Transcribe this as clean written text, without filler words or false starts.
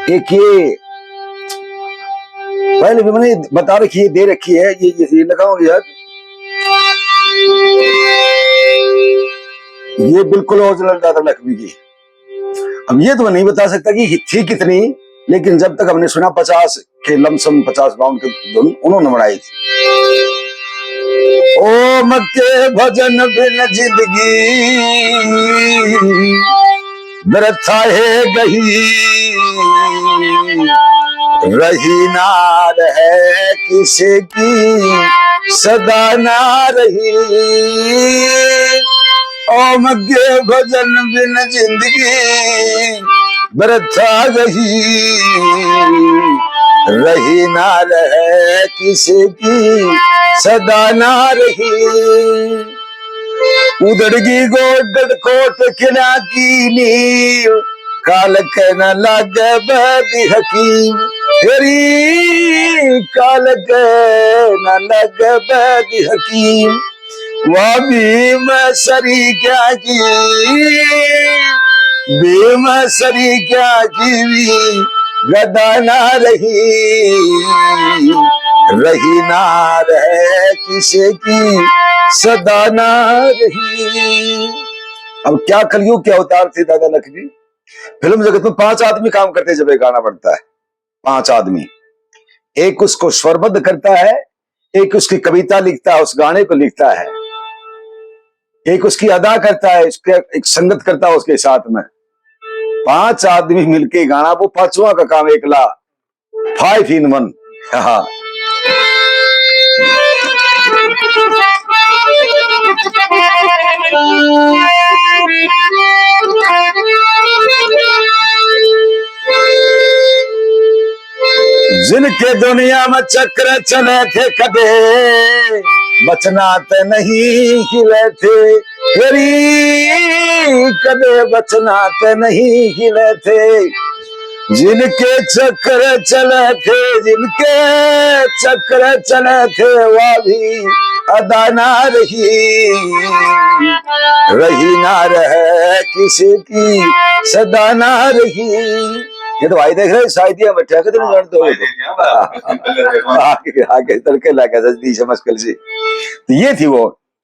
एक ये पहले भी मैंने बता रखी है, दे रखी है, ये लगाऊंगी यार। ये बिल्कुल ओरिजिनल दादा लक्ष्मी की। अब ये तो मैं नहीं बता सकता कि थी कितनी, लेकिन जब तक हमने सुना 50 के लमसम 50-52 के धुन उन्होंने बनाई थी। ओ मक्के भजन बिन जिंदगी व्यर्थ है गही, रही नार है किसी की सदा ना रही। ओ मक्के भजन बिन जिंदगी व्यर्थ गही, रही ना रहे किसी की सदा ना रही। उधड़गी गोड कोट किला की नींव, काल के न लगे बदी हकीम। तेरी काल के न लगे बदी हकीम, वह भीम सरी क्या की, भीम सरी क्या की गदा ना रही, रही ना रहे किसी की सदा ना रही। अब क्या कलयुग के अवतार थे दादा लक्ष्मी। फिल्म जगत में 5 आदमी काम करते जब एक गाना बनता है। 5 आदमी, एक उसको स्वरबद्ध करता है, एक उसकी कविता लिखता है, उस गाने को लिखता है, एक उसकी अदा करता है, एक संगत करता है उसके साथ में। 5 आदमी मिलके गाना, वो 5वां का काम एकला, 5 in 1। हाँ, जिनके दुनिया में चक्र चले थे कदे, बचनात नहीं हिले थे। तेरी कदे बचनात नहीं हिले थे। जिनके चक्र चले थे, जिनके चक्र चले थे, वह भी अदा ना रही, रही ना रहे किसी की सदा ना रही। ये तो भाई देख रहे शायदियां बैठे कितने जानते हो, आगे आगे तड़के लगा सजदी समझ कल से। तो ये थी वो